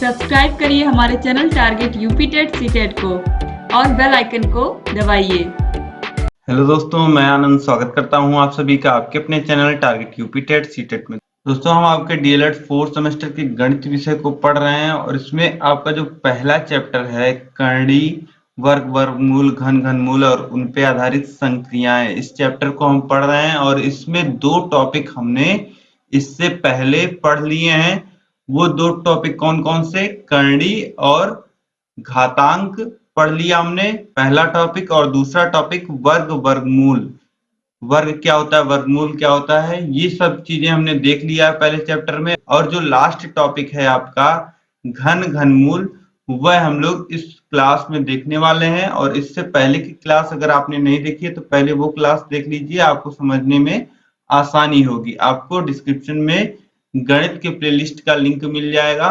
Subscribe करिए हमारे channel target UP TET CTET को और बेल आइकन को दबाइए। हेलो दोस्तों, मैं आनंद स्वागत करता हूं आप सभी का आपके अपने channel target UP TET CTET में। दोस्तों, हम आपके डीएलएड 4th सेमेस्टर के गणित विषय को पढ़ रहे हैं और इसमें आपका जो पहला चैप्टर है करड़ी, वर्ग, वर्गमूल, घन, घनमूल और उन पे आधारित संक्रियाएं, इस चैप्टर को हम पढ़ रहे हैं और इसमें दो टॉपिक हमने इससे पहले पढ़ लिए हैं। वो दो टॉपिक कौन कौन से? करड़ी और घातांक पढ़ लिया हमने, पहला टॉपिक। और दूसरा टॉपिक वर्ग, वर्गमूल, वर्ग क्या होता है, वर्गमूल क्या होता है, ये सब चीजें हमने देख लिया है पहले चैप्टर में। और जो लास्ट टॉपिक है आपका घन, घनमूल, वह हम लोग इस क्लास में देखने वाले हैं। और इससे पहले की क्लास अगर आपने नहीं देखी है तो पहले वो क्लास देख लीजिए, आपको समझने में आसानी होगी। आपको डिस्क्रिप्शन में गणित के प्लेलिस्ट का लिंक मिल जाएगा,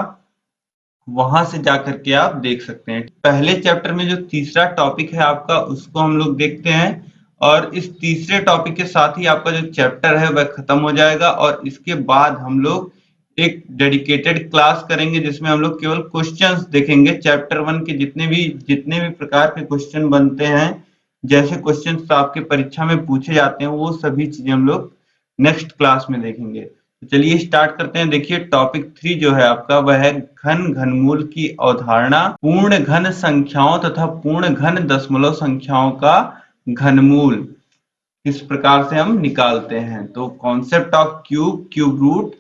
वहां से जाकर के आप देख सकते हैं। पहले चैप्टर में जो तीसरा टॉपिक है आपका, उसको हम लोग देखते हैं और इस तीसरे टॉपिक के साथ ही आपका जो चैप्टर है वह खत्म हो जाएगा। और इसके बाद हम लोग एक डेडिकेटेड क्लास करेंगे जिसमें हम लोग केवल क्वेश्चंस देखेंगे। चैप्टर 1 के जितने भी प्रकार के क्वेश्चन बनते हैं, जैसे क्वेश्चंस आपके परीक्षा में पूछे जाते हैं, वो सभी चीजें हम लोग नेक्स्ट क्लास में देखेंगे। तो चलिए स्टार्ट करते हैं। देखिए टॉपिक 3 जो है आपका, वह है घन, घनमूल की अवधारणा, पूर्ण घन संख्याओं तथा पूर्ण घन दशमलव संख्याओं का घनमूल किस प्रकार से हम निकालते हैं। तो concept of cube, cube root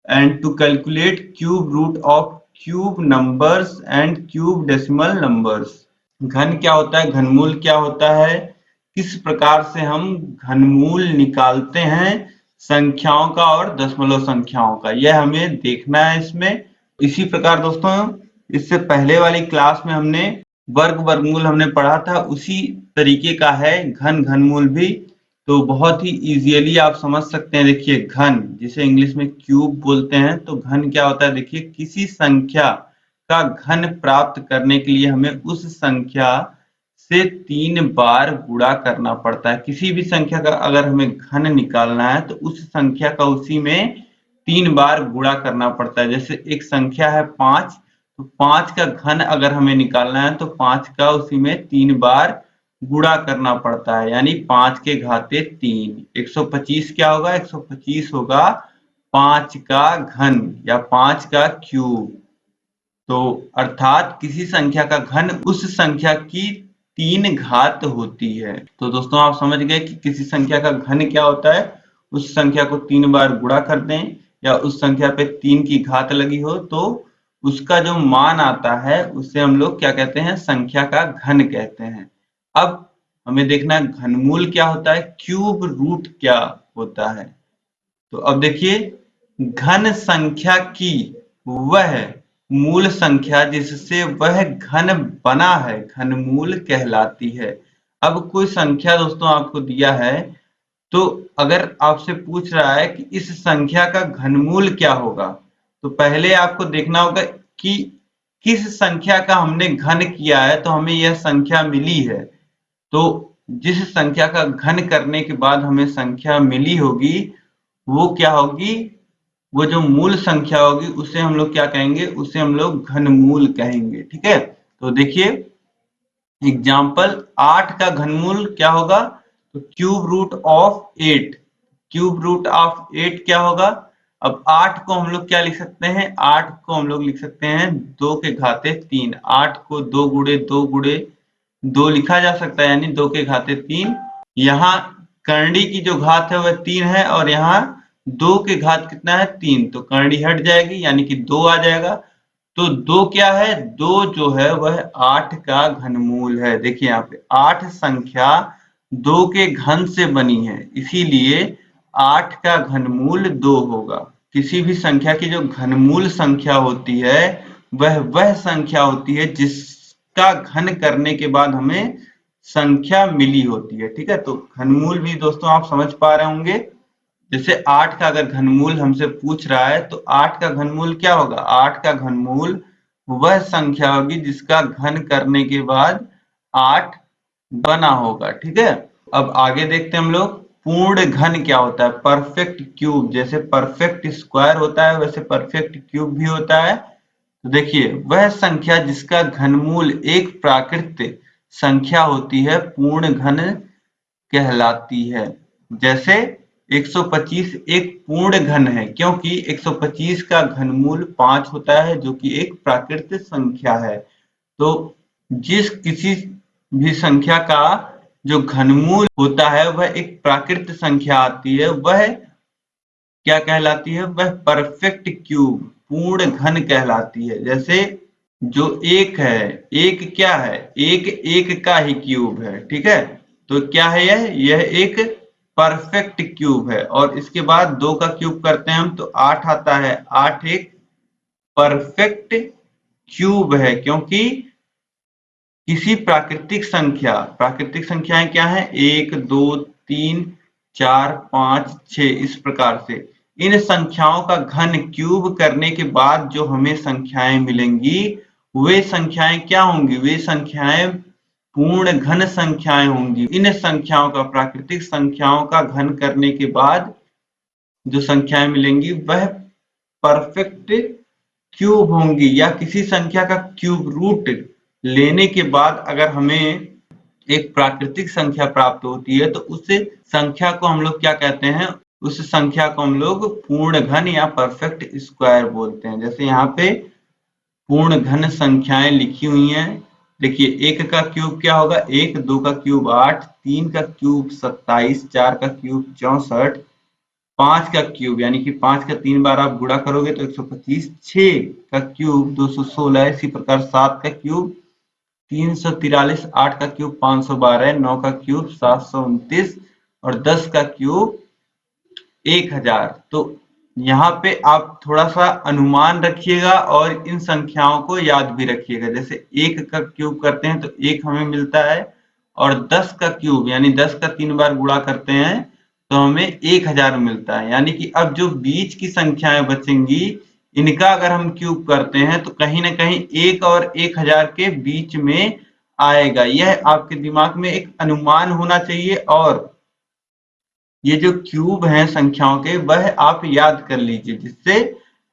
and to calculate cube root of cube numbers and cube decimal numbers. घन क्या होता है, घनमूल क्या होता है, किस प्रकार से हम घनमूल निकालते हैं संख्याओं का और दशमलव संख्याओं का, यह हमें देखना है इसमें। इसी प्रकार दोस्तों, इससे पहले वाली क्लास में हमने वर्ग, वर्गमूल हमने पढ़ा था, उसी तरीके का है घन, घनमूल भी। तो बहुत ही इजीली आप समझ सकते हैं। देखिए घन, जिसे इंग्लिश में क्यूब बोलते हैं, तो घन क्या होता है, देखिए किसी संख्या का घन प्राप्त करने के लिए हमें उस संख्या से 3 बार गुणा करना पड़ता है। किसी भी संख्या का अगर हमें घन निकालना है तो उस संख्या का उसी में 3 बार गुणा करना पड़ता है। जैसे एक संख्या है 5, तो 5 का घन अगर हमें निकालना है तो 5 का उसी में 3 बार गुणा करना पड़ता है, यानी 5 के घाते 3। 125 क्या होगा, 125 होगा 5 का घन या 5 का क्यूब। तो अर्थात किसी संख्या का घन उस संख्या की 3 घात होती है। तो दोस्तों आप समझ गए कि किसी संख्या का घन क्या होता है। उस संख्या को 3 बार गुणा कर दें या उस संख्या पे 3 की घात लगी हो तो उसका जो मान आता है उसे हम लोग क्या कहते हैं, संख्या का घन कहते हैं। अब हमें देखना है घनमूल क्या होता है, क्यूब रूट क्या होता है। तो अब देखिए, घन संख्या की वह मूल संख्या जिससे वह घन बना है घनमूल कहलाती है। अब कोई संख्या दोस्तों आपको दिया है, तो अगर आपसे पूछ रहा है कि इस संख्या का घनमूल क्या होगा, तो पहले आपको देखना होगा कि किस संख्या का हमने घन किया है तो हमें यह संख्या मिली है। तो जिस संख्या का घन करने के बाद हमें संख्या मिली होगी, वो क्या होगी, वो जो मूल संख्या होगी उसे हम लोग क्या कहेंगे, उसे हम लोग घनमूल कहेंगे। ठीक है, तो देखिए एग्जाम्पल 8 का घनमूल क्या होगा, तो cube root of 8। Cube root of 8 क्या होगा, अब 8 को हम लोग क्या लिख सकते हैं, 8 को हम लोग लिख सकते हैं 2 के घाते 3। 8 को 2 गुणे 2 गुणे 2 लिखा जा सकता है, यानी 2 के घाते 3। यहाँ करणी की जो घात है वह 3 है और यहाँ 2 के घात कितना है, 3, तो करणी हट जाएगी यानी कि 2 आ जाएगा। तो 2 क्या है, 2 जो है वह 8 का घनमूल है। देखिए यहाँ पे 8 संख्या 2 के घन से बनी है, इसीलिए 8 का घनमूल 2 होगा। किसी भी संख्या की जो घनमूल संख्या होती है वह संख्या होती है जिसका घन करने के बाद हमें संख्या मिली होती है। ठीक है, तो घनमूल भी दोस्तों आप समझ पा रहे होंगे। जैसे 8 का अगर घनमूल हमसे पूछ रहा है तो 8 का घनमूल क्या होगा, 8 का घनमूल वह संख्या होगी जिसका घन करने के बाद 8 बना होगा। ठीक है, अब आगे देखते हैं हम लोग पूर्ण घन क्या होता है, परफेक्ट क्यूब। जैसे परफेक्ट स्क्वायर होता है वैसे परफेक्ट क्यूब भी होता है। तो देखिए, वह संख्या जिसका घनमूल एक प्राकृत संख्या होती है पूर्ण घन कहलाती है। जैसे 125 एक पूर्ण घन है, क्योंकि 125 का घनमूल 5 होता है, जो कि एक प्राकृत संख्या है। तो जिस किसी भी संख्या का जो घनमूल होता है वह एक प्राकृत संख्या आती है, वह क्या कहलाती है? वह परफेक्ट क्यूब पूर्ण घन कहलाती है। जैसे जो एक है, एक क्या है? एक एक का ही क्यूब है, ठीक है। तो क्या है यह एक परफेक्ट क्यूब है। और इसके बाद 2 का क्यूब करते हैं हम तो 8 आता है। 8 एक परफेक्ट क्यूब है, क्योंकि किसी प्राकृतिक संख्याएं क्या है? 1 2 3 4 5 6 इस प्रकार से इन संख्याओं का घन क्यूब करने के बाद जो हमें संख्याएं मिलेंगी वे संख्याएं क्या होंगी? वे संख्याएं पूर्ण घन संख्याएं होंगी। इन संख्याओं का प्राकृतिक संख्याओं का घन करने के बाद जो संख्याएं मिलेंगी वह परफेक्ट क्यूब होंगी। या किसी संख्या का क्यूब रूट लेने के बाद अगर हमें एक प्राकृतिक संख्या प्राप्त होती है तो उस संख्या को हम लोग क्या कहते हैं? उस संख्या को हम लोग पूर्ण घन या परफेक्ट स्क्वायर बोलते हैं। जैसे यहाँ पे पूर्ण घन संख्याएं लिखी हुई हैं। देखिए, 1 का क्यूब क्या होगा? 1 2 का क्यूब 8 3 का क्यूब 27 4 का क्यूब 64 5 का क्यूब यानी कि 5 का 3 बार आप गुणा करोगे तो 125 6 का क्यूब 216 इसी प्रकार 7 का क्यूब 343 8 का क्यूब 512 9 का क्यूब 729 और 10 का क्यूब 1000। तो यहाँ पे आप थोड़ा सा अनुमान रखिएगा और इन संख्याओं को याद भी रखिएगा। जैसे 1 का क्यूब करते हैं तो 1 हमें मिलता है और 10 का क्यूब यानी 10 का 3 बार गुणा करते हैं तो हमें 1000 मिलता है। यानी कि अब जो बीच की संख्याएं बचेंगी इनका अगर हम क्यूब करते हैं तो कहीं ना कहीं 1 और 1000 के बीच में आएगा। यह आपके दिमाग में एक अनुमान होना चाहिए और ये जो क्यूब हैं संख्याओं के वह आप याद कर लीजिए, जिससे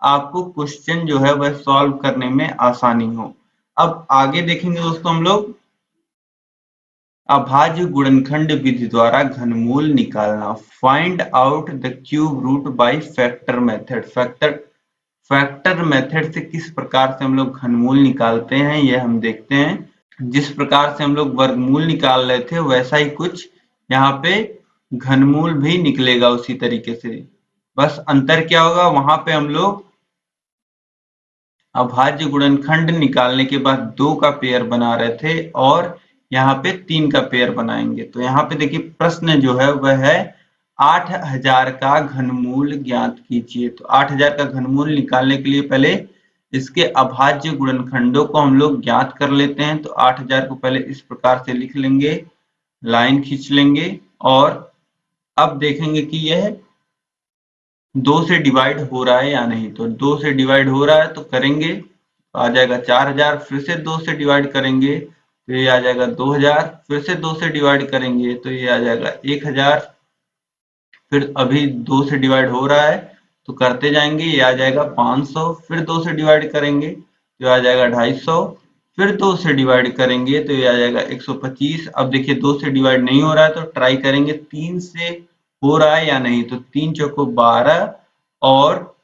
आपको क्वेश्चन जो है वह सॉल्व करने में आसानी हो। अब आगे देखेंगे दोस्तों हम लोग अभाज्य गुणनखंड विधि द्वारा घनमूल निकालना। Find out the cube root by factor method. Factor method से किस प्रकार से हम लोग घनमूल निकालते हैं यह हम देखते हैं। जिस प्रकार से हम लोग वर्गमूल निकाल रहे थे वैसा ही कुछ यहाँ पे घनमूल भी निकलेगा उसी तरीके से। बस अंतर क्या होगा? वहां पे हम लोग अभाज्य गुणनखंड निकालने के बाद 2 का पेयर बना रहे थे और यहाँ पे 3 का पेयर बनाएंगे। तो यहाँ पे देखिए प्रश्न जो है वह है 8000 का घनमूल ज्ञात कीजिए। तो 8000 का घनमूल निकालने के लिए पहले इसके अभाज्य गुणनखंडों को हम लोग ज्ञात कर लेते हैं। तो 8000 को पहले इस प्रकार से लिख लेंगे, लाइन खींच लेंगे और अब देखेंगे कि यह 2 से डिवाइड हो रहा है या नहीं। तो 2 से डिवाइड हो रहा है तो करेंगे, आ जाएगा 4000। फिर से 2 से डिवाइड करेंगे तो ये आ जाएगा 2000। फिर से 2 से डिवाइड करेंगे तो ये आ जाएगा 1000। फिर अभी 2 से डिवाइड हो रहा है तो करते जाएंगे, ये आ जाएगा 500। फिर 2 से डिवाइड करेंगे तो आ जाएगा 250। फिर 2 से डिवाइड करेंगे तो ये आ जाएगा 125। अब देखिए 2 से डिवाइड नहीं हो रहा है तो ट्राई करेंगे 3 से हो रहा है या नहीं। तो 3 चौको 12 और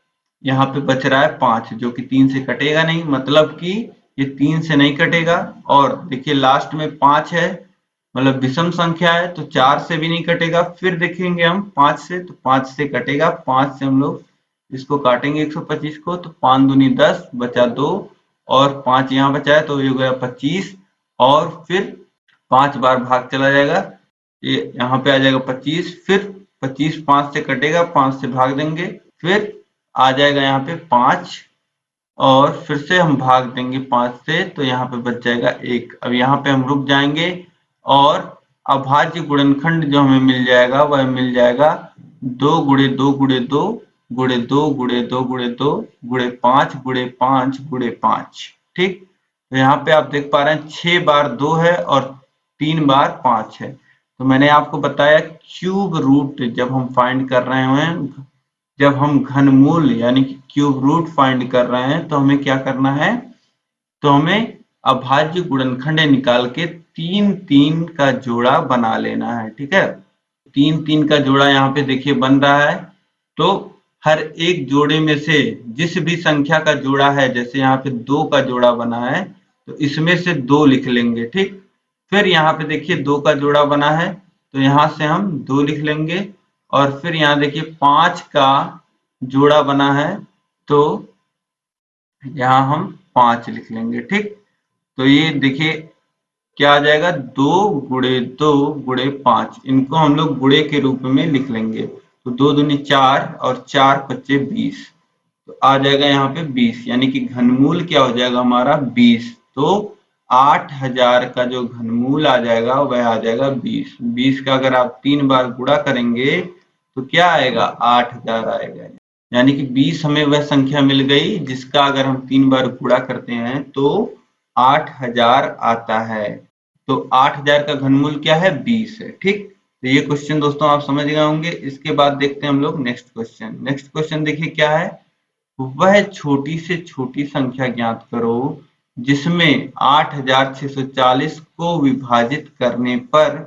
यहाँ पे बच रहा है 5 जो कि 3 से कटेगा नहीं, मतलब कि ये 3 से नहीं कटेगा। और देखिए लास्ट में 5 है, मतलब विषम संख्या है तो 4 से भी नहीं कटेगा। फिर देखेंगे हम 5 से, तो 5 से कटेगा। 5 से हम लोग इसको काटेंगे 125 को, तो 5 दूनी 10 बचा 2 और 5 यहाँ बचा है तो ये हो गया 25। और फिर 5 बार भाग चला जाएगा, ये यहाँ पे आ जाएगा 25। फिर 25 5 से कटेगा, 5 से भाग देंगे, फिर आ जाएगा यहाँ पे 5 और फिर से हम भाग देंगे 5 से तो यहाँ पे बच जाएगा 1। अब यहाँ पे हम रुक जाएंगे और अभाज्य गुणनखंड जो हमें मिल जाएगा वह मिल जाएगा 2 गुणे 2 गुणे 2 गुणे 2 गुणे 2 गुणे 2 गुणे 5 गुणे 5 गुणे 5। ठीक, तो यहाँ पे आप देख पा रहे हैं 6 बार 2 है और 3 बार 5 है। तो मैंने आपको बताया क्यूब रूट जब हम फाइंड कर रहे हैं जब हम घनमूल यानी कि क्यूब रूट फाइंड कर रहे हैं तो हमें क्या करना है, तो हमें अभाज्य गुणनखंड निकाल के 3-3 का जोड़ा बना लेना है। ठीक है, 3-3 का जोड़ा यहाँ पे देखिए बन रहा है। तो हर एक जोड़े में से जिस भी संख्या का जोड़ा है, जैसे यहाँ पे 2 का जोड़ा बना है तो इसमें से 2 लिख लेंगे। ठीक, फिर यहाँ पे देखिए 2 का जोड़ा बना है तो यहाँ से हम 2 लिख लेंगे, और फिर यहाँ देखिए 5 का जोड़ा बना है तो यहाँ हम 5 लिख लेंगे। ठीक, तो ये देखिए क्या आ जाएगा, 2 गुणे 2 गुणे 5, इनको हम लोग गुणे के रूप में लिख लेंगे। तो 2 दूनी 4 और 4 पच्चे 20, तो आ जाएगा यहाँ पे 20, यानी कि घनमूल क्या हो जाएगा हमारा 20। तो 8000 का जो घनमूल आ जाएगा वह आ जाएगा 20। 20 का अगर आप 3 बार गुणा करेंगे तो क्या आएगा, 8000 आएगा। यानी कि 20 हमें वह संख्या मिल गई जिसका अगर हम 3 बार गुणा करते हैं तो 8000 आता है। तो 8000 का घनमूल क्या है, 20 है। ठीक, तो ये क्वेश्चन दोस्तों आप समझ गए होंगे। इसके बाद देखते हैं हम लोग नेक्स्ट क्वेश्चन। नेक्स्ट क्वेश्चन देखिए क्या है, वह छोटी से छोटी संख्या ज्ञात करो जिसमें 8640 को विभाजित करने पर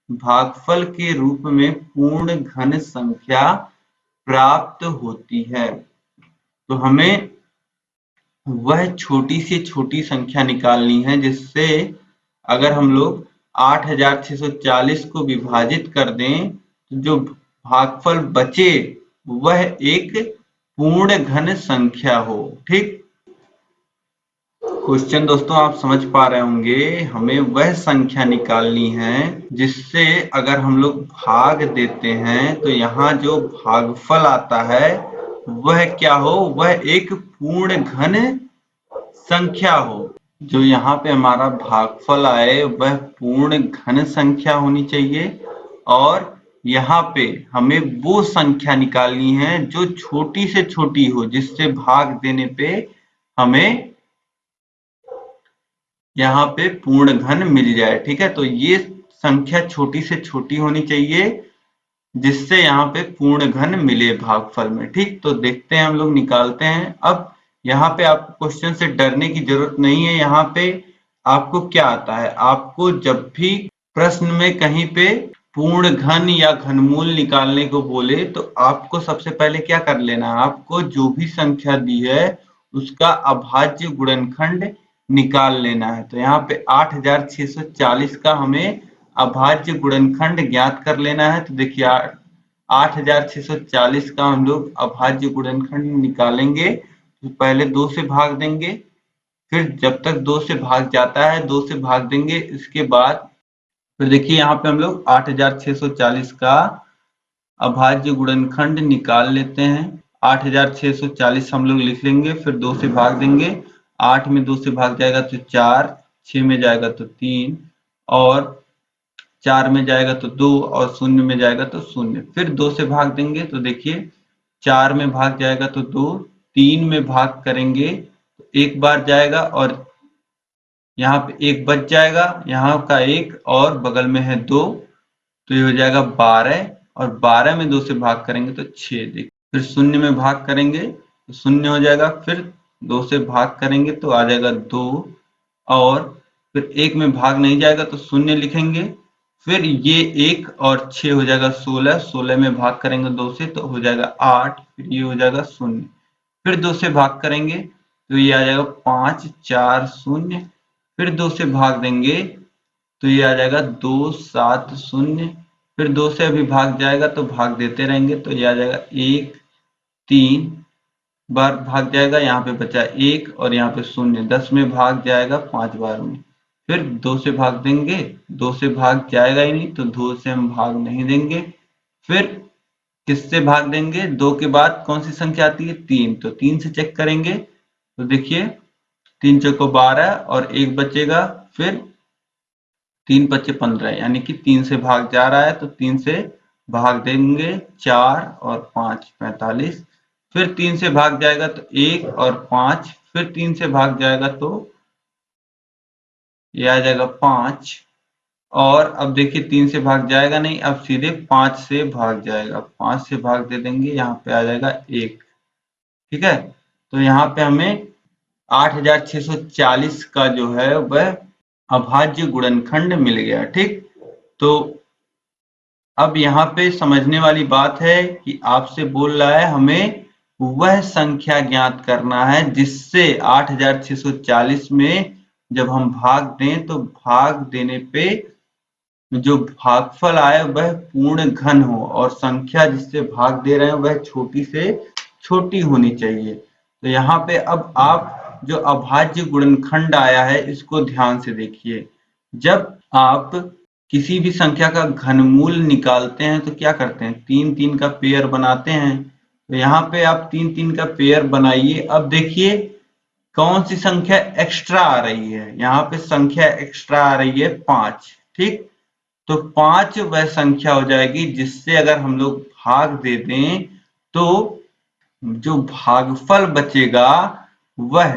भागफल के रूप में पूर्ण घन संख्या प्राप्त होती है। तो हमें वह छोटी से छोटी संख्या निकालनी है जिससे अगर हम लोग 8640 को विभाजित कर दें तो जो भागफल बचे वह एक पूर्ण घन संख्या हो। ठीक, क्वेश्चन दोस्तों आप समझ पा रहे होंगे, हमें वह संख्या निकालनी है जिससे अगर हम लोग भाग देते हैं तो यहाँ जो भागफल आता है वह क्या हो, वह एक पूर्ण घन संख्या हो। जो यहाँ पे हमारा भागफल आए वह पूर्ण घन संख्या होनी चाहिए, और यहाँ पे हमें वो संख्या निकालनी है जो छोटी से छोटी हो, जिससे भाग देने पे हमें यहाँ पे पूर्ण घन मिल जाए। ठीक है, तो ये संख्या छोटी से छोटी होनी चाहिए जिससे यहाँ पे पूर्ण घन मिले भागफल में। ठीक, तो देखते हैं हम लोग निकालते हैं। अब यहाँ पे आपको क्वेश्चन से डरने की जरूरत नहीं है। यहाँ पे आपको क्या आता है, आपको जब भी प्रश्न में कहीं पे पूर्ण घन या घनमूल निकालने को बोले तो आपको सबसे पहले क्या कर लेना है, आपको जो भी संख्या दी है उसका अभाज्य गुणनखंड निकाल लेना है। तो यहाँ पे 8640 का हमें अभाज्य गुणनखंड ज्ञात कर लेना है। तो देखिए 8640 का हम लोग अभाज्य गुणनखंड निकालेंगे तो पहले 2 से भाग देंगे, फिर जब तक 2 से भाग जाता है 2 से भाग देंगे। इसके बाद फिर देखिए यहाँ पे हम लोग 8640 का अभाज्य गुणनखंड निकाल लेते हैं। 8640 हम लोग लिख लेंगे, फिर 2 से भाग देंगे। 8 में 2 से भाग जाएगा तो 4, 6 में जाएगा तो 3, और 4 में जाएगा तो 2, और 0 में जाएगा तो 0। फिर 2 से भाग देंगे तो देखिए 4 में भाग जाएगा तो 2, 3 में भाग करेंगे तो 1 बार जाएगा और यहाँ पे 1 बच जाएगा, यहाँ का 1 और बगल में है 2, तो ये हो जाएगा 12, और 12 में 2 से भाग करेंगे तो 6। देखिए फिर 0 में भाग करेंगे तो 0 हो जाएगा, फिर 2 से भाग करेंगे तो आ जाएगा 2, और फिर 1 में भाग नहीं जाएगा तो 0 लिखेंगे। फिर ये 1 और 6 हो जाएगा 16, 16 में भाग करेंगे 2 से तो हो जाएगा 8, फिर ये हो जाएगा 0। फिर 2 से भाग करेंगे तो ये आ जाएगा 5, 4, 0। फिर 2 से भाग देंगे तो ये आ जाएगा 2, 7, 0। फिर 2 से अभी भाग जाएगा तो भाग देते रहेंगे तो ये आ जाएगा 1, 3 बार भाग जाएगा, यहाँ पे बचा 1 और यहाँ पे 0। 10 में भाग जाएगा 5 बार में। फिर 2 से भाग देंगे, 2 से भाग जाएगा ही नहीं तो 2 से हम भाग नहीं देंगे। फिर किससे भाग देंगे, 2 के बाद कौन सी संख्या आती है, 3, तो 3 से चेक करेंगे तो देखिए 3 चौको 12 और 1 बचेगा, फिर 3 पच्चे 15, यानी कि 3 से भाग जा रहा है तो 3 से भाग देंगे 4 और 5 45। फिर 3 से भाग जाएगा तो 1 और 5, फिर 3 से भाग जाएगा तो ये आ जाएगा 5, और अब देखिए 3 से भाग जाएगा नहीं, अब सीधे 5 से भाग जाएगा। 5 से भाग दे देंगे, यहाँ पे आ जाएगा 1। ठीक है, तो यहाँ पे हमें 8640 का जो है वह अभाज्य गुणनखंड मिल गया। ठीक, तो अब यहाँ पे समझने वाली बात है कि आपसे बोल रहा है हमें वह संख्या ज्ञात करना है जिससे 8640 में जब हम भाग दें तो भाग देने पे जो भागफल आए वह पूर्ण घन हो और संख्या जिससे भाग दे रहे हैं वह छोटी से छोटी होनी चाहिए। तो यहाँ पे अब आप जो अभाज्य गुणनखंड आया है इसको ध्यान से देखिए। जब आप किसी भी संख्या का घनमूल निकालते हैं तो क्या करते हैं, 3-3 का पेयर बनाते हैं। तो यहाँ पे आप 3-3 का पेयर बनाइए। अब देखिए कौन सी संख्या एक्स्ट्रा आ रही है, यहाँ पे संख्या एक्स्ट्रा आ रही है 5। ठीक, तो 5 वह संख्या हो जाएगी जिससे अगर हम लोग भाग दे दें तो जो भागफल बचेगा वह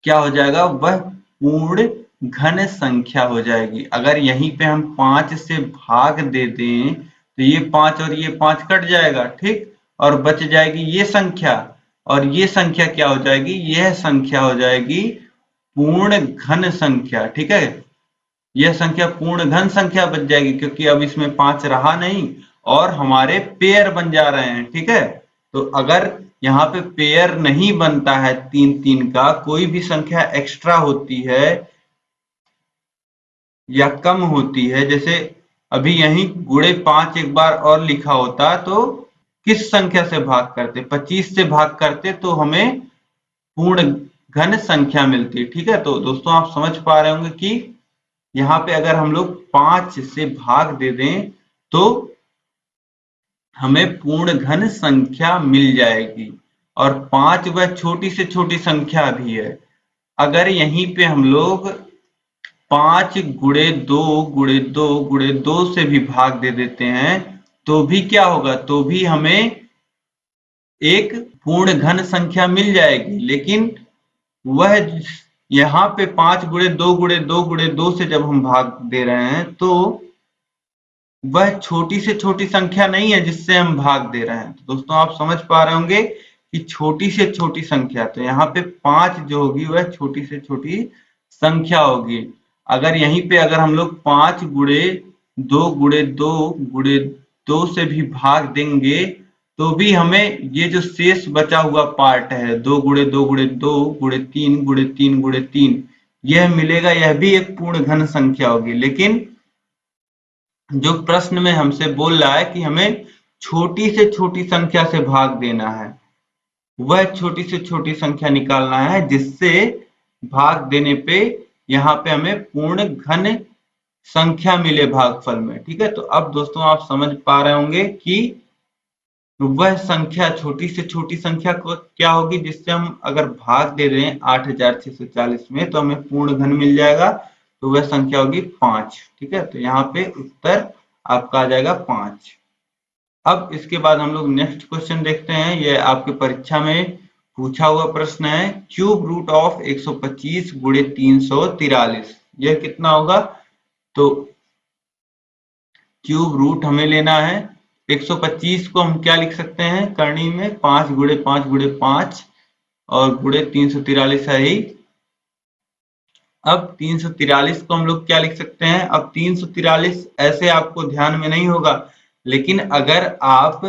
क्या हो जाएगा, वह पूर्ण घन संख्या हो जाएगी। अगर यहीं पे हम 5 से भाग दे दें तो ये 5 और ये 5 कट जाएगा। ठीक, और बच जाएगी ये संख्या, और ये संख्या क्या हो जाएगी, यह संख्या हो जाएगी पूर्ण घन संख्या। ठीक है, यह संख्या पूर्ण घन संख्या बच जाएगी क्योंकि अब इसमें 5 रहा नहीं और हमारे पेयर बन जा रहे हैं। ठीक है, तो अगर यहाँ पे पेयर नहीं बनता है 3-3 का, कोई भी संख्या एक्स्ट्रा होती है या कम होती है, जैसे अभी यहीं गुणे 5 एक बार और लिखा होता तो किस संख्या से भाग करते, 25 से भाग करते तो हमें पूर्ण घन संख्या मिलती। ठीक है, तो दोस्तों आप समझ पा रहे होंगे कि यहाँ पे अगर हम लोग 5 से भाग दे दें तो हमें पूर्ण घन संख्या मिल जाएगी और 5 वह छोटी से छोटी संख्या भी है। अगर यहीं पे हम लोग 5 गुणे 2 गुणे 2 गुणे 2 से भी भाग दे देते हैं तो भी क्या होगा, तो भी हमें एक पूर्ण घन संख्या मिल जाएगी। लेकिन वह यहाँ पे 5 गुणे 2 गुणे 2 गुणे 2 से जब हम भाग दे रहे हैं तो वह छोटी से छोटी संख्या नहीं है जिससे हम भाग दे रहे हैं। तो दोस्तों आप समझ पा रहे होंगे कि छोटी से छोटी संख्या, तो यहाँ पे 5 जो होगी वह छोटी से छोटी संख्या होगी। अगर यहीं पे अगर हम लोग 5 गुणे 2 गुणे 2 गुणे 2 से भी भाग देंगे तो भी हमें ये जो शेष बचा हुआ पार्ट है 2 गुणे 2 गुणे 2 गुणे 3 गुणे 3 गुणे 3 यह मिलेगा, यह भी एक पूर्ण घन संख्या होगी। लेकिन जो प्रश्न में हमसे बोल रहा है कि हमें छोटी से छोटी संख्या से भाग देना है, वह छोटी से छोटी संख्या निकालना है जिससे भाग देने पे यहाँ पे हमें पूर्ण घन संख्या मिले भागफल में। ठीक है, तो अब दोस्तों आप समझ पा रहे होंगे कि वह संख्या छोटी से छोटी संख्या को क्या होगी जिससे हम अगर भाग दे रहे हैं 8640 में तो हमें पूर्ण घन मिल जाएगा, तो वह संख्या होगी 5। ठीक है, तो यहाँ पे उत्तर आपका आ जाएगा 5। अब इसके बाद हम लोग नेक्स्ट क्वेश्चन देखते हैं। यह आपके परीक्षा में पूछा हुआ प्रश्न है, क्यूब रूट ऑफ 125 गुणे 343 यह कितना होगा। तो क्यूब रूट हमें लेना है 125 को हम क्या लिख सकते हैं करनी में, 5 गुणे 5 गुणे 5 और गुणे 343 है ही। अब 343 को हम लोग क्या लिख सकते हैं, अब 343 ऐसे आपको ध्यान में नहीं होगा, लेकिन अगर आप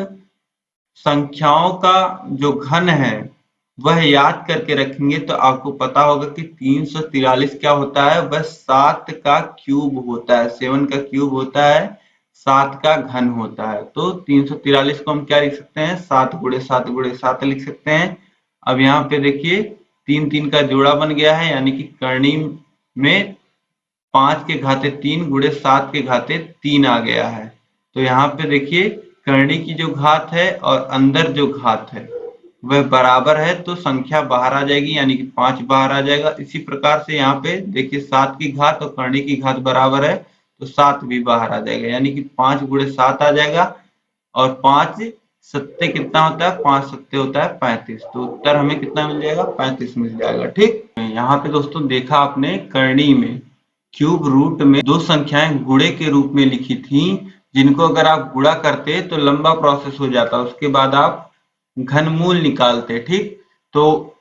संख्याओं का जो घन है वह याद करके रखेंगे तो आपको पता होगा कि 343 क्या होता है, वह 7 का क्यूब होता है, 7 का क्यूब होता है, 7 का घन होता है। तो 343 को हम क्या लिख सकते हैं, 7 गुणे 7 गुणे 7 लिख सकते हैं। अब यहाँ पे देखिए 3-3 का जोड़ा बन गया है, यानी कि करनी में 5 के घाते 3 गुणे 7 के घाते 3 आ गया है। तो यहाँ पे देखिए करनी की जो घात है और अंदर जो घात है वह बराबर है, तो संख्या बाहर आ जाएगी, यानी कि 5 बाहर आ जाएगा। इसी प्रकार से यहाँ पे देखिए 7 की घात और करनी की घात बराबर है तो 7 भी बाहर आ जाएगा, यानी कि 5 गुणे 7 आ जाएगा। और 5 सत्ते कितना होता है, 5 सत्ते होता है 35, तो उत्तर हमें कितना मिल जाएगा, 35 मिल जाएगा। ठीक, यहाँ पे दोस्तों देखा आपने करनी में क्यूब रूट में दो संख्याएं गुणे के रूप में लिखी थी, जिनको अगर आप गुणा करते तो लंबा प्रोसेस हो जाता, उसके बाद आप घनमूल निकालते। ठीक, तो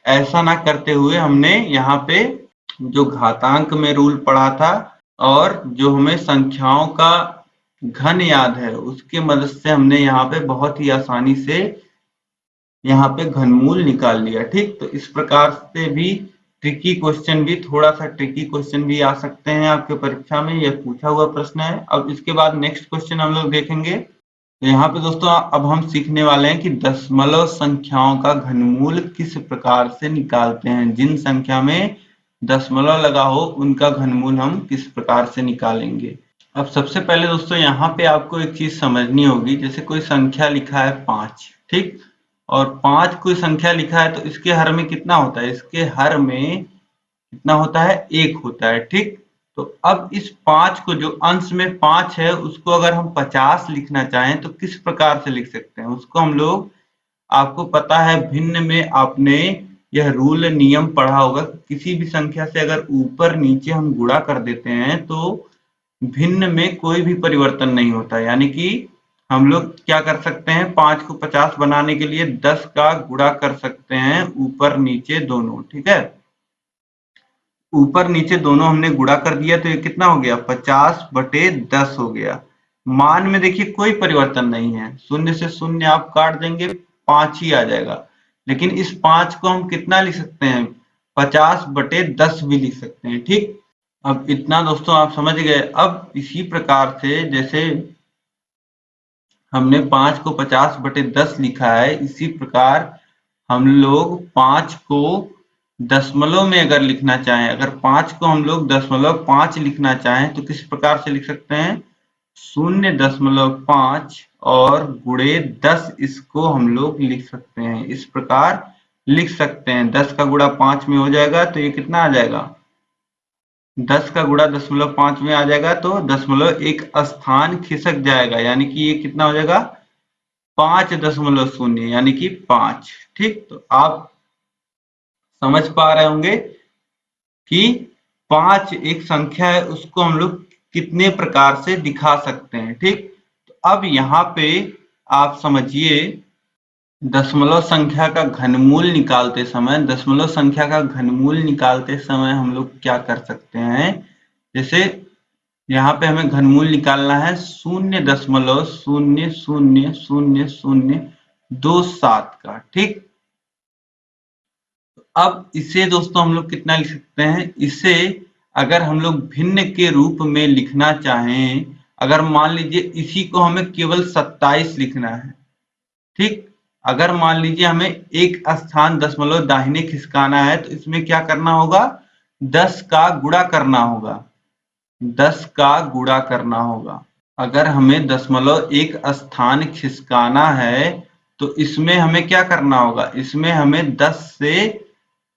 ऐसा ना करते हुए हमने यहाँ पे जो घातांक में रूल पढ़ा था और जो हमें संख्याओं का घन याद है, उसकी मदद से हमने यहाँ पे बहुत ही आसानी से यहाँ पे घनमूल निकाल लिया। ठीक, तो इस प्रकार से भी ट्रिकी क्वेश्चन भी थोड़ा सा ट्रिकी क्वेश्चन भी आ सकते हैं आपके परीक्षा में, यह पूछा हुआ प्रश्न है। अब इसके बाद नेक्स्ट क्वेश्चन हम लोग देखेंगे। तो यहाँ पे दोस्तों अब हम सीखने वाले हैं कि दशमलव संख्याओं का घनमूल किस प्रकार से निकालते हैं। जिन संख्या में दशमलव लगा हो उनका घनमूल हम किस प्रकार से निकालेंगे। अब सबसे पहले दोस्तों यहाँ पे आपको एक चीज समझनी होगी। जैसे कोई संख्या लिखा है 5, ठीक, और 5 कोई संख्या लिखा है तो इसके हर में कितना होता है? इसके हर में कितना होता है? 1 होता है। ठीक, तो अब इस 5 को, जो अंश में 5 है, उसको अगर हम 50 लिखना चाहें तो किस प्रकार से लिख सकते हैं? उसको हम लोग, आपको पता है भिन्न में आपने यह रूल नियम पढ़ा होगा, किसी भी संख्या से अगर ऊपर नीचे हम गुणा कर देते हैं तो भिन्न में कोई भी परिवर्तन नहीं होता। यानी कि हम लोग क्या कर सकते हैं? 5 को 50 बनाने के लिए 10 का गुणा कर सकते हैं, ऊपर नीचे दोनों। ठीक है, ऊपर नीचे दोनों हमने गुणा कर दिया तो ये कितना हो गया? 50/10 हो गया। मान में देखिए कोई परिवर्तन नहीं है, शून्य से शून्य आप काट देंगे, 5 ही आ जाएगा। लेकिन इस 5 को हम कितना लिख सकते हैं? 50/10 भी लिख सकते हैं। ठीक, अब इतना दोस्तों आप समझ गए। अब इसी प्रकार से जैसे हमने 5 को 50/10 लिखा है, इसी प्रकार हम लोग 5 को दशमलव में अगर लिखना चाहें, अगर 5 को हम लोग 0.5 लिखना चाहें तो किस प्रकार से लिख सकते हैं? 0.5 और गुणे 10, इसको हम लोग लिख सकते हैं। इस प्रकार लिख सकते हैं। 10 का गुणा 5 में हो जाएगा तो ये कितना आ जाएगा? 10 का गुणा 0.5 में आ जाएगा तो दशमलव एक स्थान खिसक जाएगा, यानी कि ये कितना हो जाएगा? 5.0 यानी कि 5। ठीक, तो आप समझ पा रहे होंगे कि 5 एक संख्या है, उसको हम लोग कितने प्रकार से दिखा सकते हैं। ठीक, तो अब यहाँ पे आप समझिए, दशमलव संख्या का घनमूल निकालते समय, दशमलव संख्या का घनमूल निकालते समय हम लोग क्या कर सकते हैं? जैसे यहाँ पे हमें घनमूल निकालना है 0.000027 का। ठीक, अब इसे दोस्तों हम लोग कितना लिख सकते हैं? इसे अगर हम लोग भिन्न के रूप में लिखना चाहें, अगर मान लीजिए इसी को हमें केवल 27 लिखना है। ठीक, अगर मान लीजिए हमें एक स्थान दशमलव दाहिने खिसकाना है तो इसमें क्या करना होगा? 10 का गुणा करना होगा। 10 का गुणा करना होगा। अगर हमें दशमलव एक स्थान खिसकाना है तो इसमें हमें क्या करना होगा? इसमें हमें 10 से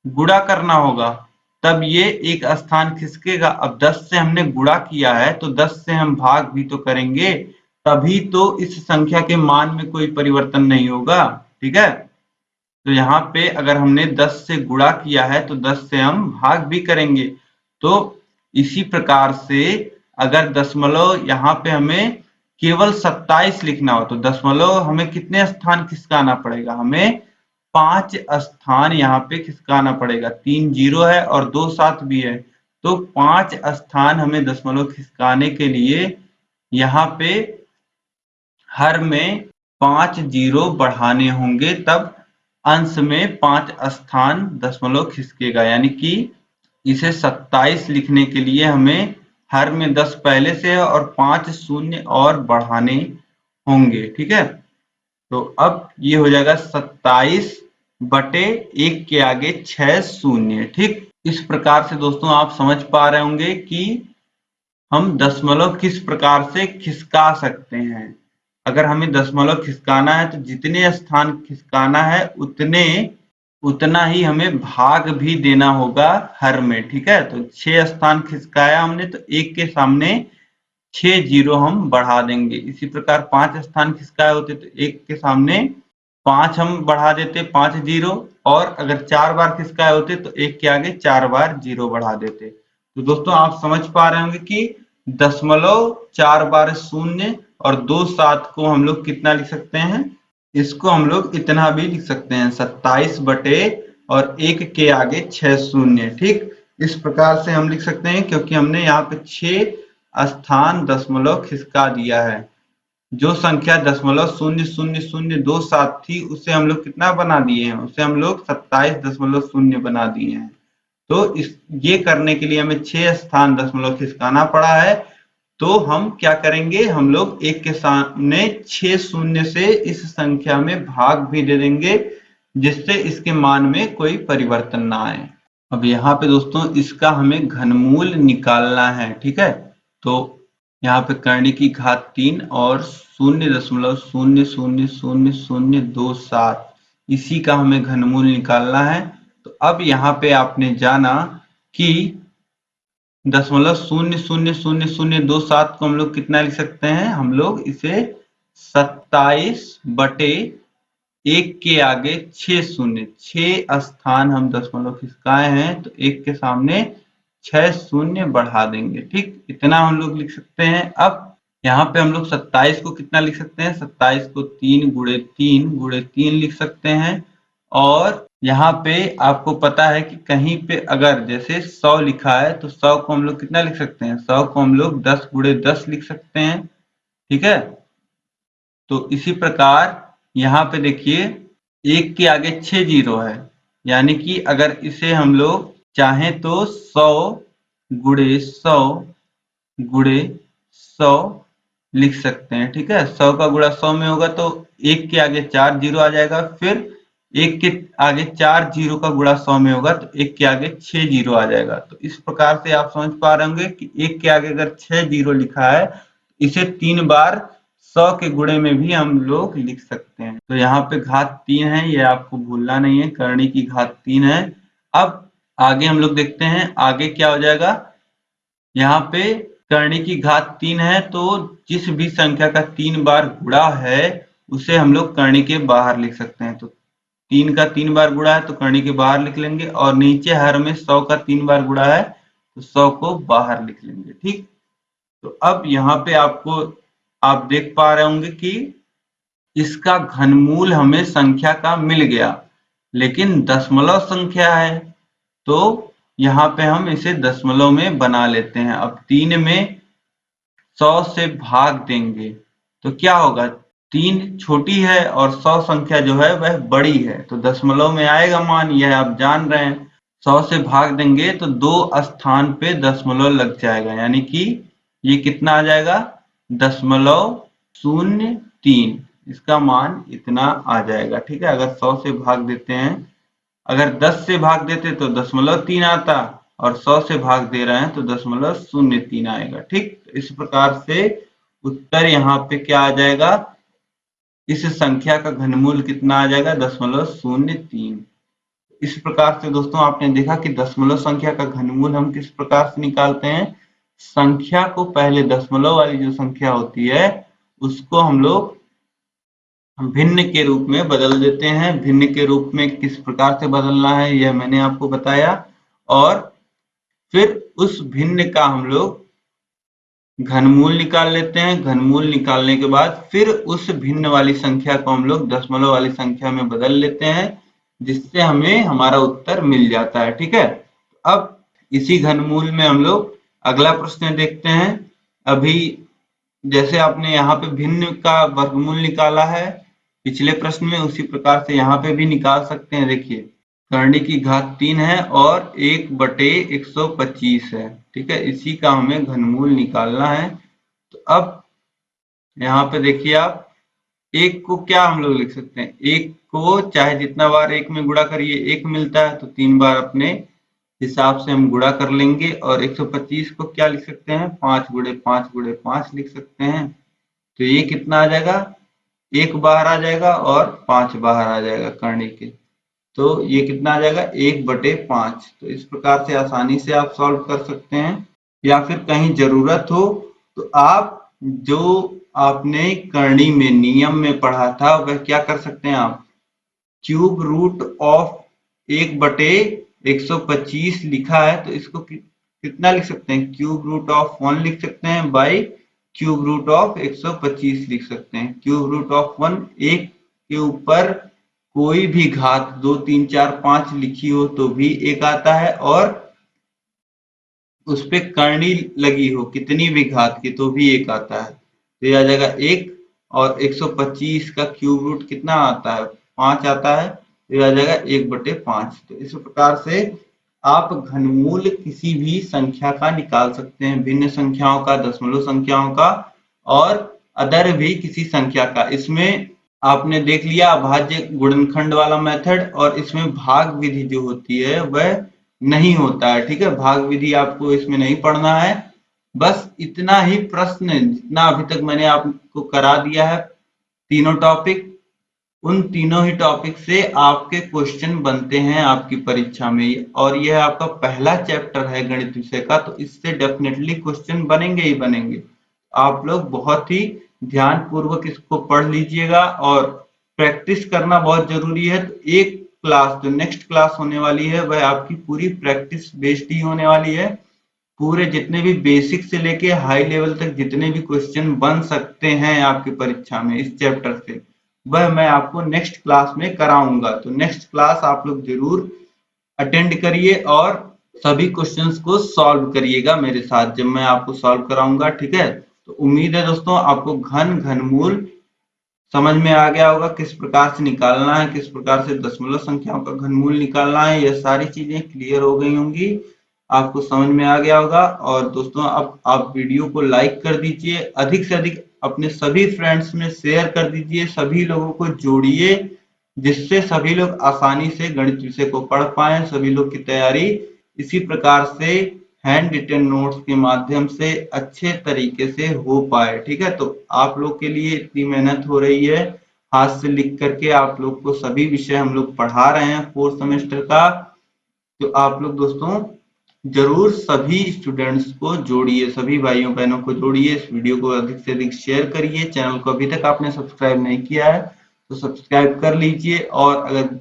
गुणा करना होगा, तब ये एक स्थान खिसकेगा। अब 10 से हमने गुणा किया है तो 10 से हम भाग भी तो करेंगे, तभी तो इस संख्या के मान में कोई परिवर्तन नहीं होगा। ठीक है, तो यहाँ पे अगर हमने 10 से गुणा किया है तो 10 से हम भाग भी करेंगे। तो इसी प्रकार से अगर दशमलव यहाँ पे हमें केवल 27 लिखना हो तो दशमलव हमें कितने स्थान खिसकाना पड़ेगा? हमें 5 स्थान यहाँ पे खिसकाना पड़ेगा। 3 0 है और 2 7 भी है, तो 5 स्थान हमें दशमलव खिसकाने के लिए यहाँ पे हर में 5 0 बढ़ाने होंगे, तब अंश में 5 स्थान दशमलव खिसकेगा। यानी कि इसे 27 लिखने के लिए हमें हर में 10 पहले से है और 5 शून्य और बढ़ाने होंगे। ठीक है, तो अब ये हो जाएगा 27/1 के आगे 6 शून्य। ठीक, इस प्रकार से दोस्तों आप समझ पा रहे होंगे कि हम दशमलव किस प्रकार से खिसका सकते हैं। अगर हमें दशमलव खिसकाना है तो जितने स्थान खिसकाना है उतना ही हमें भाग भी देना होगा हर में। ठीक है, तो 6 स्थान खिसकाया हमने तो 1 के सामने 6 0 हम बढ़ा देंगे। इसी प्रकार 5 स्थान खिसकाए होते तो 1 के सामने 5 हम बढ़ा देते, 5 0, और अगर 4 बार खिसकाए होते तो 1 के आगे 4 बार 0 बढ़ा देते। तो दोस्तों आप समझ पा रहे होंगे कि 4 बार 0 और 2 7 को हम लोग कितना लिख सकते हैं, इसको हम लोग इतना भी लिख सकते हैं 27 बटे और 1 के आगे 6 शून्य। ठीक, इस प्रकार से हम लिख सकते हैं क्योंकि हमने यहाँ पे 6 स्थान दशमलव खिसका दिया है। जो संख्या 0.000027 थी उसे हम लोग कितना बना दिए हैं, उसे हम लोग 27.0 बना दिए हैं। तो ये करने के लिए हमें 6 स्थान दशमलव खिसकाना पड़ा है। तो हम क्या करेंगे, हम लोग 1 के सामने 6 शून्य से इस संख्या में भाग भी दे देंगे, जिससे इसके मान में कोई परिवर्तन ना आए। अब यहाँ पे दोस्तों इसका हमें घनमूल निकालना है। ठीक है, तो यहाँ पे करने की घात 3 और 0.0000027 इसी का हमें घनमूल निकालना है। तो अब यहाँ पे आपने जाना कि 0.0000027 को हम लोग कितना लिख सकते हैं, हम लोग इसे 27 बटे 1 के आगे 6 शून्य, 6 स्थान हम दशमलव खिसकाए हैं तो 1 के सामने 6 शून्य बढ़ा देंगे। ठीक, इतना हम लोग लिख सकते हैं। अब यहाँ पे हम लोग 27 को कितना लिख सकते हैं, 27 को 3 गुणे 3 लिख सकते हैं। और यहाँ पे आपको पता है कि कहीं पे अगर जैसे 100 लिखा है तो 100 को हम लोग कितना लिख सकते हैं, 100 को हम लोग 10 गुणे 10 लिख सकते हैं। ठीक है, तो इसी प्रकार यहाँ पे देखिए 1 के आगे 6 जीरो है, यानी कि अगर इसे हम लोग चाहें तो 100 गुणे 100 गुणे 100 लिख सकते हैं। ठीक है, 100 का गुणा 100 में होगा तो 1 के आगे 4 जीरो आ जाएगा, फिर 1 के आगे 4 जीरो का गुणा 100 में होगा तो 1 के आगे 6 जीरो आ जाएगा। तो इस प्रकार से आप समझ पा रहे होंगे कि 1 के आगे अगर 6 जीरो लिखा है इसे 3 बार 100 के गुणे में भी हम लोग लिख सकते हैं। तो यहाँ पे घात 3 है, ये आपको भूलना नहीं है, करनी की घात 3 है। अब आगे हम लोग देखते हैं आगे क्या हो जाएगा। यहाँ पे करनी की घात 3 है तो जिस भी संख्या का 3 बार गुणा है उसे हम लोग करनी के बाहर लिख सकते हैं। तो 3 का 3 बार गुणा है तो करनी के बाहर लिख लेंगे, और नीचे हर में 100 का 3 बार गुणा है तो 100 को बाहर लिख लेंगे। ठीक, तो अब यहाँ पे आप देख पा रहे होंगे कि इसका घनमूल हमें संख्या का मिल गया, लेकिन दशमलव संख्या है तो यहाँ पे हम इसे दशमलव में बना लेते हैं। अब 3 में 100 से भाग देंगे तो क्या होगा, 3 छोटी है और 100 संख्या जो है वह बड़ी है, तो दशमलव में आएगा मान, यह आप जान रहे हैं। 100 से भाग देंगे तो 2 स्थान पे दशमलव लग जाएगा, यानी कि ये कितना आ जाएगा 0.03, इसका मान इतना आ जाएगा। ठीक है, अगर 100 से भाग देते हैं, अगर 10 से भाग देते तो 0.3 आता, और 100 से भाग दे रहे हैं तो 0.03 आएगा। ठीक, इस प्रकार से उत्तर यहाँ पे क्या आ जाएगा, इस संख्या का घनमूल कितना आ जाएगा 0.03। इस प्रकार से दोस्तों आपने देखा कि दशमलव संख्या का घनमूल हम किस प्रकार से निकालते हैं। संख्या को पहले दशमलव वाली जो संख्या होती है उसको हम लोग भिन्न के रूप में बदल देते हैं। भिन्न के रूप में किस प्रकार से बदलना है यह मैंने आपको बताया, और फिर उस भिन्न का हम लोग घनमूल निकाल लेते हैं। घनमूल निकालने के बाद फिर उस भिन्न वाली संख्या को हम लोग दशमलव वाली संख्या में बदल लेते हैं, जिससे हमें हमारा उत्तर मिल जाता है। ठीक है, अब इसी घनमूल में हम लोग अगला प्रश्न देखते हैं। अभी जैसे आपने यहाँ पे भिन्न का वर्गमूल निकाला है पिछले प्रश्न में, उसी प्रकार से यहाँ पे भी निकाल सकते हैं। देखिए करनी की घात 3 है और 1/125 है। ठीक है, इसी का हमें घनमूल निकालना है। तो अब यहाँ पे देखिए आप 1 को क्या हम लोग लिख सकते हैं, 1 को चाहे जितना बार 1 में गुणा करिए 1 मिलता है, तो 3 बार अपने हिसाब से हम गुणा कर लेंगे। और 125 को क्या लिख सकते हैं, 5 गुणे 5 गुणे 5 लिख सकते हैं। तो ये कितना आ जाएगा, 1 बाहर आ जाएगा और 5 बाहर आ जाएगा करनी के, तो ये कितना आ जाएगा 1/5। तो इस प्रकार से आसानी से आप सॉल्व कर सकते हैं, या फिर कहीं जरूरत हो तो आप जो आपने करनी में नियम में पढ़ा था वह क्या कर सकते हैं, आप √ ऑफ 1/125 लिखा है तो इसको कितना लिख सकते हैं, क्यूब रूट ऑफ 1 लिख सकते हैं बाई क्यूब रूट ऑफ 125 लिख सकते हैं। क्यूब रूट ऑफ 1 एक के ऊपर कोई भी घात 2 3 4 5 लिखी हो तो भी एक आता है, और उस पे करनी लगी हो कितनी भी घात की तो भी एक आता है। तो ये आ जाएगा 1, और 125 का क्यूब रूट कितना आता है, 5 आता है, तो ये आ जाएगा 1/5। तो इस प्रकार से आप घनमूल किसी भी संख्या का निकाल सकते हैं, भिन्न संख्याओं का, दशमलव संख्याओं का, और अदर भी किसी संख्या का। इसमें आपने देख लिया अभाज्य गुणनखंड वाला मेथड, और इसमें भाग विधि जो होती है वह नहीं होता है। ठीक है, भाग विधि आपको इसमें नहीं पढ़ना है। बस इतना ही प्रश्न जितना अभी तक मैंने आपको करा दिया है, तीनों टॉपिक, उन तीनों ही टॉपिक से आपके क्वेश्चन बनते हैं आपकी परीक्षा में, और यह आपका पहला चैप्टर है गणित विषय का, तो इससे डेफिनेटली क्वेश्चन बनेंगे ही बनेंगे। आप लोग बहुत ही ध्यान पूर्वक इसको पढ़ लीजिएगा, और प्रैक्टिस करना बहुत जरूरी है। तो एक क्लास जो नेक्स्ट क्लास होने वाली है वह आपकी पूरी प्रैक्टिस बेस्ड ही होने वाली है। पूरे जितने भी बेसिक से लेके हाई लेवल तक जितने भी क्वेश्चन बन सकते हैं आपकी परीक्षा में इस चैप्टर से, वह मैं आपको नेक्स्ट क्लास में कराऊंगा। तो नेक्स्ट क्लास आप लोग जरूर अटेंड करिए और सभी क्वेश्चंस को सॉल्व करिएगा मेरे साथ जब मैं आपको सॉल्व कराऊंगा। ठीक है, तो उम्मीद है दोस्तों आपको घनमूल समझ में आ गया होगा, किस प्रकार से निकालना है, किस प्रकार से दशमलव संख्याओं का घनमूल निकालना है, यह सारी चीजें क्लियर हो गई होंगी, आपको समझ में आ गया होगा। और दोस्तों अब आप वीडियो को लाइक कर दीजिए, अधिक से अधिक अपने सभी फ्रेंड्स में शेयर कर दीजिए, सभी लोगों को जोड़िए, जिससे सभी लोग आसानी से गणित विषय को पढ़ पाए, सभी लोग की तैयारी इसी प्रकार से हैंड रिटन नोट्स के माध्यम से अच्छे तरीके से हो पाए। ठीक है, तो आप लोग के लिए इतनी मेहनत हो रही है, हाथ से लिख करके आप लोग को सभी विषय हम लोग पढ़ा रहे हैं 4th सेमेस्टर का। तो आप लोग दोस्तों जरूर सभी स्टूडेंट्स को जोड़िए, सभी भाइयों बहनों को जोड़िए, इस वीडियो को अधिक से अधिक शेयर करिए। चैनल को अभी तक आपने सब्सक्राइब नहीं किया है तो सब्सक्राइब कर लीजिए। और अगर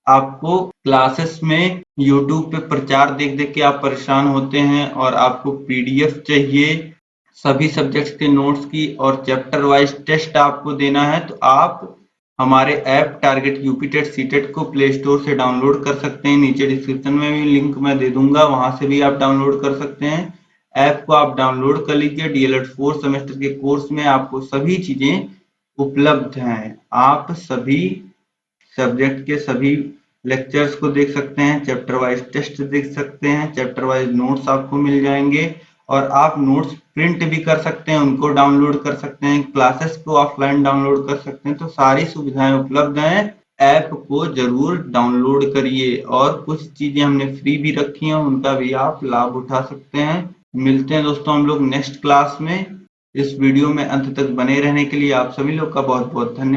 आपको क्लासेस में YouTube पे प्रचार देख देख के आप परेशान होते हैं और आपको PDF चाहिए सभी सब्जेक्ट्स के नोट्स की, और चैप्टर वाइज टेस्ट आपको देना है, तो आप हमारे app target UP TET CTET को प्ले स्टोर से डाउनलोड कर सकते हैं। नीचे डिस्क्रिप्शन में भी लिंक मैं दे दूंगा, वहां से भी आप डाउनलोड कर सकते हैं। ऐप को आप डाउनलोड कर लीजिए। DLED 4th सेमेस्टर के कोर्स में आपको सभी चीजें उपलब्ध हैं। आप सभी सब्जेक्ट के सभी लेक्चर्स को देख सकते हैं, चैप्टर वाइज टेस्ट देख सकते हैं, चैप्टर वाइज नोट्स आपको मिल जाएंगे, और आप नोट्स प्रिंट भी कर सकते हैं, उनको डाउनलोड कर सकते हैं, क्लासेस को ऑफलाइन डाउनलोड कर सकते हैं। तो सारी सुविधाएं उपलब्ध हैं। ऐप को जरूर डाउनलोड करिए, और कुछ चीजें हमने फ्री भी रखी हैं, उनका भी आप लाभ उठा सकते हैं। मिलते हैं दोस्तों हम लोग नेक्स्ट क्लास में। इस वीडियो में अंत तक बने रहने के लिए आप सभी लोग का बहुत बहुत धन्यवाद।